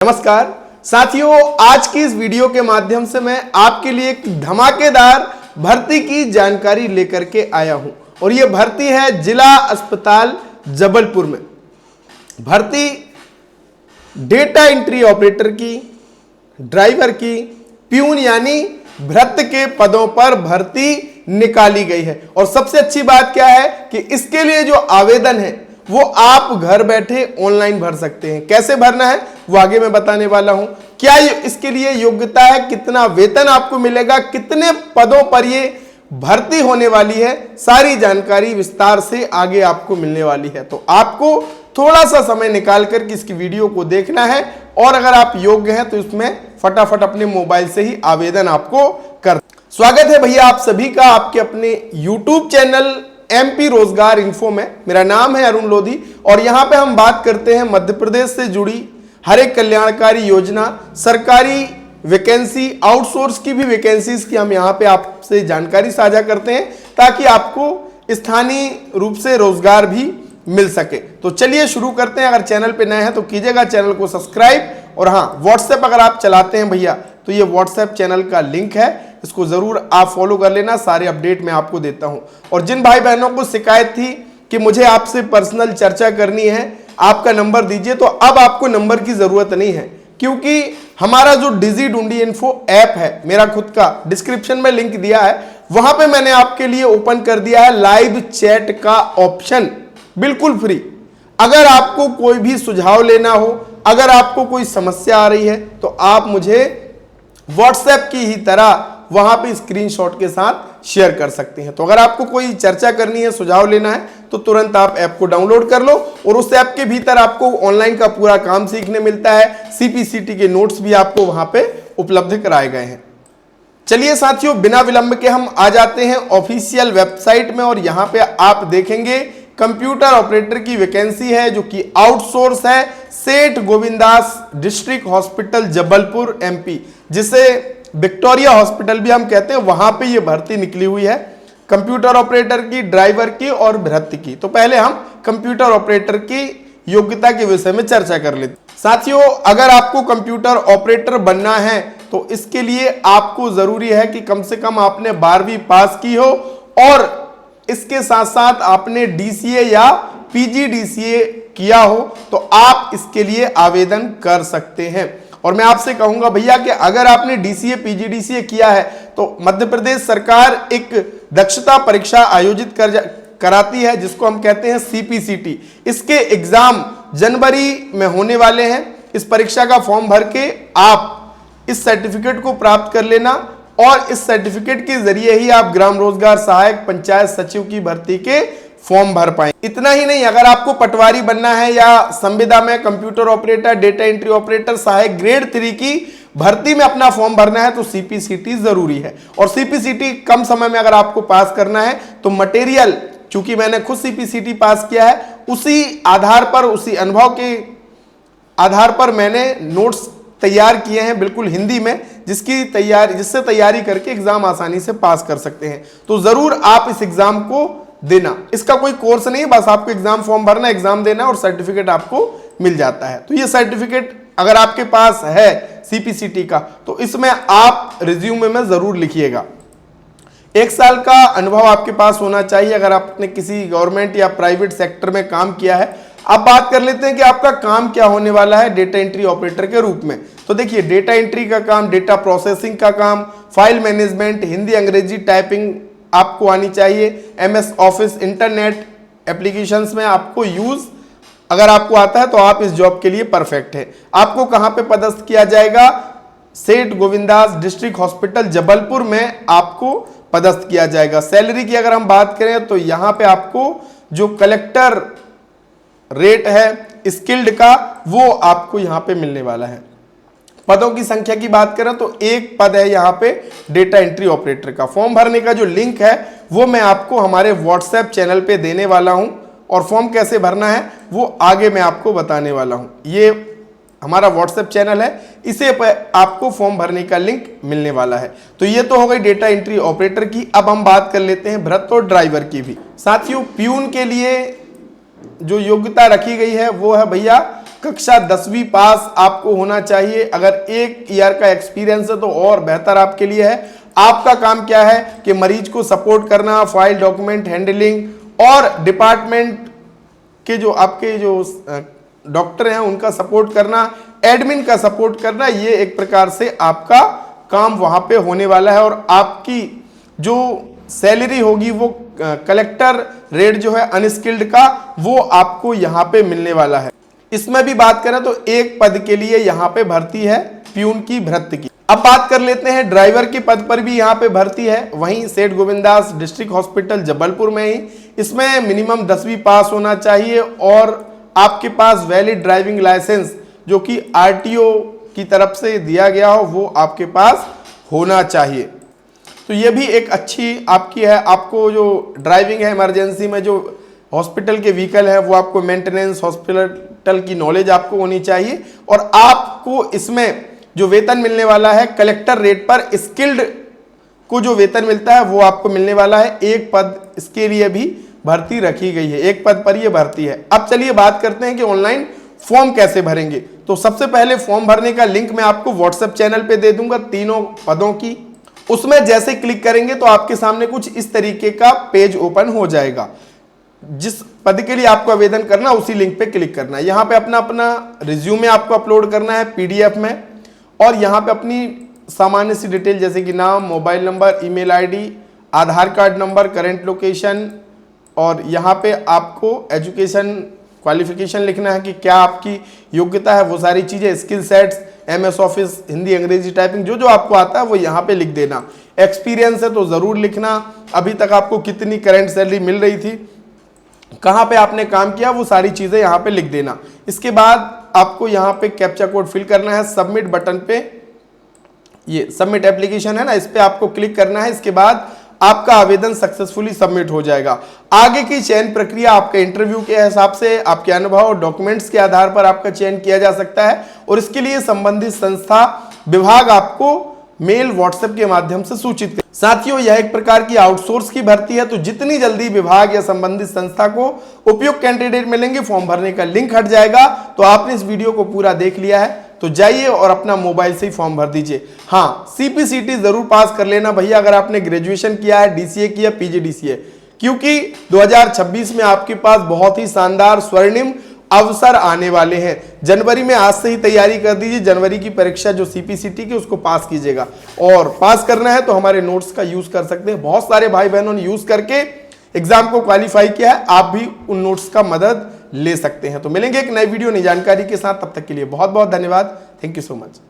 नमस्कार साथियों, आज की इस वीडियो के माध्यम से मैं आपके लिए एक धमाकेदार भर्ती की जानकारी लेकर के आया हूं और यह भर्ती है जिला अस्पताल जबलपुर में। भर्ती डेटा एंट्री ऑपरेटर की, ड्राइवर की, प्यून यानी भृत्य के पदों पर भर्ती निकाली गई है। और सबसे अच्छी बात क्या है कि इसके लिए जो आवेदन है वो आप घर बैठे ऑनलाइन भर सकते हैं। कैसे भरना है वो आगे मैं बताने वाला हूं। क्या इसके लिए योग्यता है, कितना वेतन आपको मिलेगा, कितने पदों पर ये भर्ती होने वाली है, सारी जानकारी विस्तार से आगे आपको मिलने वाली है। तो आपको थोड़ा सा समय निकाल कर के इसकी वीडियो को देखना है और अगर आप योग्य हैं तो इसमें फटाफट अपने मोबाइल से ही आवेदन आपको कर। स्वागत है भैया आप सभी का आपके अपने YouTube चैनल MP रोजगार इन्फो में। मेरा नाम है अरुण लोधी और यहां पे हम बात करते हैं मध्य प्रदेश से जुड़ी हर एक कल्याणकारी योजना, सरकारी वैकेंसी, आउटसोर्स की भी वैकेंसीज की हम यहां पे आपसे जानकारी साझा करते हैं ताकि आपको स्थानीय रूप से रोजगार भी मिल सके। तो चलिए शुरू करते हैं। अगर चैनल पे नए हैं तो कीजिएगा चैनल को सब्सक्राइब। और हाँ, व्हाट्सएप अगर आप चलाते हैं भैया तो ये व्हाट्सएप चैनल का लिंक है, इसको जरूर आप फॉलो कर लेना। सारे अपडेट मैं आपको देता हूं। और जिन भाई बहनों को शिकायत थी कि मुझे आपसे पर्सनल चर्चा करनी है, आपका नंबर दीजिए, तो अब आपको नंबर की जरूरत नहीं है क्योंकि हमारा जो डिजी ढूंढी इन्फो ऐप है, मेरा खुद का, डिस्क्रिप्शन में लिंक दिया है, वहां पे मैंने आपके लिए ओपन कर दिया है लाइव चैट का ऑप्शन, बिल्कुल फ्री। अगर आपको कोई भी सुझाव लेना हो, अगर आपको कोई समस्या आ रही है तो आप मुझे व्हाट्सएप की ही तरह वहां पे स्क्रीनशॉट के साथ शेयर कर सकते हैं। तो अगर आपको कोई चर्चा करनी है, सुझाव लेना है तो तुरंत आप ऐप को डाउनलोड कर लो और उस ऐप के भीतर आपको ऑनलाइन का पूरा काम सीखने मिलता है। CPCT के नोट्स भी आपको वहां पे उपलब्ध कराए गए हैं। चलिए साथियों, बिना विलंब के हम आ जाते हैं ऑफिशियल वेबसाइट में और यहां पे आप देखेंगे कंप्यूटर ऑपरेटर की वैकेंसी है जो कि आउटसोर्स है सेठ Govindas district hospital Jabalpur MP, जिसे विक्टोरिया हॉस्पिटल भी हम कहते हैं, वहां पे ये भर्ती निकली हुई है कंप्यूटर ऑपरेटर की, ड्राइवर की और भृत्य की। तो पहले हम कंप्यूटर ऑपरेटर की योग्यता के विषय में चर्चा कर लेते हैं। साथियों, अगर आपको कंप्यूटर ऑपरेटर बनना है तो इसके लिए आपको जरूरी है कि कम से कम आपने 12वीं पास की हो और इसके साथ साथ आपने DCA या PGDCA किया हो तो आप इसके लिए आवेदन कर सकते हैं। और मैं आपसे कहूंगा भैया कि अगर आपने DCA PGDCA किया है तो मध्य प्रदेश सरकार एक दक्षता परीक्षा आयोजित कराती है जिसको हम कहते हैं CPCT। इसके एग्जाम जनवरी में होने वाले हैं। इस परीक्षा का फॉर्म भर के आप इस सर्टिफिकेट को प्राप्त कर लेना और इस सर्टिफिकेट के जरिए ही आप ग्राम रोजगार सहायक, पंचायत सचिव की भर्ती के फॉर्म भर पाए। इतना ही नहीं, अगर आपको पटवारी बनना है या संविदा में computer operator, data entry operator सहायक ग्रेड 3 की भर्ती में अपना फॉर्म भरना है तो CPCT जरूरी है। और CPCT कम समय में अगर आपको पास करना है तो मटेरियल, चूंकि मैंने खुद CPCT पास किया है, उसी आधार पर, उसी अनुभव के आधार पर मैंने नोट्स तैयार किए हैं बिल्कुल हिंदी में, जिससे तैयारी करके एग्जाम आसानी से पास कर सकते हैं। तो जरूर आप इस एग्जाम को देना। इसका कोई कोर्स नहीं है, बस आपको एग्जाम फॉर्म भरना, एग्जाम देना और सर्टिफिकेट आपको मिल जाता है। तो ये सर्टिफिकेट अगर आपके पास है CPCT का तो इसमें आप रिज्यूमे में जरूर लिखिएगा। 1 साल का अनुभव आपके पास होना चाहिए अगर आपने किसी गवर्नमेंट या प्राइवेट सेक्टर में काम किया है। अब बात कर लेते हैं कि आपका काम क्या होने वाला है डेटा एंट्री ऑपरेटर के रूप में। तो देखिए, डेटा एंट्री का काम, डेटा प्रोसेसिंग का काम, फाइल मैनेजमेंट, हिंदी अंग्रेजी टाइपिंग आपको आनी चाहिए, MS ऑफिस, इंटरनेट एप्लीकेशंस में आपको यूज अगर आपको आता है तो आप इस जॉब के लिए परफेक्ट है। आपको कहां पे पदस्थ किया जाएगा? सेठ गोविंदास डिस्ट्रिक्ट हॉस्पिटल जबलपुर में आपको पदस्थ किया जाएगा। सैलरी की अगर हम बात करें तो यहां पे आपको जो कलेक्टर रेट है स्किल्ड का वो आपको यहां पे मिलने वाला है। पदों की संख्या की बात करें तो 1 पद है यहां पे डेटा एंट्री ऑपरेटर का। फॉर्म भरने का जो लिंक है वो मैं आपको हमारे व्हाट्सएप चैनल पे देने वाला हूं और फॉर्म कैसे भरना है वो आगे मैं आपको बताने वाला हूं। ये हमारा व्हाट्सएप चैनल है, इसे पर आपको फॉर्म भरने का लिंक मिलने वाला है। तो ये तो हो गई डेटा एंट्री ऑपरेटर की। अब हम बात कर लेते हैं भृत्य और ड्राइवर की भी। साथियों, प्यून के लिए जो योग्यता रखी गई है वो है भैया कक्षा 10वीं पास आपको होना चाहिए। अगर 1 ईयर का एक्सपीरियंस है तो और बेहतर आपके लिए है। आपका काम क्या है कि मरीज को सपोर्ट करना, फाइल डॉक्यूमेंट हैंडलिंग और डिपार्टमेंट के जो आपके जो डॉक्टर हैं उनका सपोर्ट करना, एडमिन का सपोर्ट करना, ये एक प्रकार से आपका काम वहां पे होने वाला है। और आपकी जो सैलरी होगी वो कलेक्टर रेट जो है अनस्किल्ड का, वो आपको यहां पे मिलने वाला है। इसमें भी बात करें तो एक पद के लिए यहां पे भर्ती है, प्यून की भर्ती की। अब बात कर लेते हैं ड्राइवर के पद पर भी यहां पे भर्ती है, वहीं सेठ गोविंदास डिस्ट्रिक्ट हॉस्पिटल जबलपुर में ही। इसमें मिनिमम 10वीं पास होना चाहिए और आपके पास वैलिड ड्राइविंग लाइसेंस जो कि आरटीओ की तरफ से दिया गया हो वो आपके पास होना चाहिए। तो ये भी एक अच्छी आपकी है। आपको जो ड्राइविंग है इमरजेंसी में, जो हॉस्पिटल के व्हीकल है वो आपको मेंटेनेंस, हॉस्पिटल की नॉलेज आपको होनी चाहिए। और आपको इसमें जो वेतन मिलने वाला है कलेक्टर रेट पर, स्किल्ड को जो वेतन मिलता है वो आपको मिलने वाला है। एक पद इसके लिए भी भर्ती रखी गई है, एक पद पर यह भर्ती है। अब चलिए बात करते हैं कि ऑनलाइन फॉर्म कैसे भरेंगे। तो सबसे पहले फॉर्म भरने का लिंक मैं आपको व्हाट्सएप चैनल पे दे दूंगा, तीनों पदों की। उसमें जैसे क्लिक करेंगे तो आपके सामने कुछ इस तरीके का पेज ओपन हो जाएगा। जिस पद के लिए आपको आवेदन करना उसी लिंक पे क्लिक करना है। यहाँ पे अपना रिज्यूमे आपको अपलोड करना है पीडीएफ में, और यहाँ पे अपनी सामान्य सी डिटेल जैसे कि नाम, मोबाइल नंबर, ईमेल आईडी, आधार कार्ड नंबर, करंट लोकेशन, और यहाँ पे आपको एजुकेशन क्वालिफिकेशन लिखना है कि क्या आपकी योग्यता है, वो सारी चीज़ें, skill sets, MS office, Hindi अंग्रेजी टाइपिंग, जो जो आपको आता है वो यहाँ पे लिख देना। एक्सपीरियंस है तो ज़रूर लिखना, अभी तक आपको कितनी करंट सैलरी मिल रही थी, कहाँ पे आपने काम किया, वो सारी चीज़ें यहाँ पे लिख देना। इसके बाद आपको यहाँ पे कैप्चा कोड फिल करना है, सबमिट बटन पे, ये सबमिट एप्लीकेशन है ना, इस पे आपको क्लिक करना है। इसके बाद आपका आवेदन सक्सेसफुली सबमिट हो जाएगा। आगे की चयन प्रक्रिया आपके इंटरव्यू के हिसाब से, आपके अनुभव और डॉक्यूमेंट्स के आधार पर आपका चयन किया जा सकता है, और इसके लिए संबंधित संस्था विभाग आपको मेल व्हाट्सएप के माध्यम से सूचित कर। साथियों, यह एक प्रकार की आउटसोर्स की भर्ती है, तो जितनी जल्दी विभाग या संबंधित संस्था को उपयुक्त कैंडिडेट मिलेंगे, फॉर्म भरने का लिंक हट जाएगा। तो आपने इस वीडियो को पूरा देख लिया है तो जाइए और अपना मोबाइल से ही फॉर्म भर दीजिए। हाँ, सीपीसीटी जरूर पास कर लेना भैया, अगर आपने ग्रेजुएशन किया है, डीसीए किया, पीजीडीसीए, क्योंकि 2026 में आपके पास बहुत ही शानदार स्वर्णिम अवसर आने वाले हैं। जनवरी में आज से ही तैयारी कर दीजिए, जनवरी की परीक्षा जो सीपीसीटी की उसको पास कीजिएगा, और पास करना है तो हमारे नोट्स का यूज कर सकते हैं। बहुत सारे भाई बहनों ने यूज करके एग्जाम को क्वालिफाई किया है, आप भी उन नोट्स का मदद ले सकते हैं। तो मिलेंगे एक नई वीडियो, नई जानकारी के साथ, तब तक के लिए बहुत बहुत धन्यवाद। Thank you so much.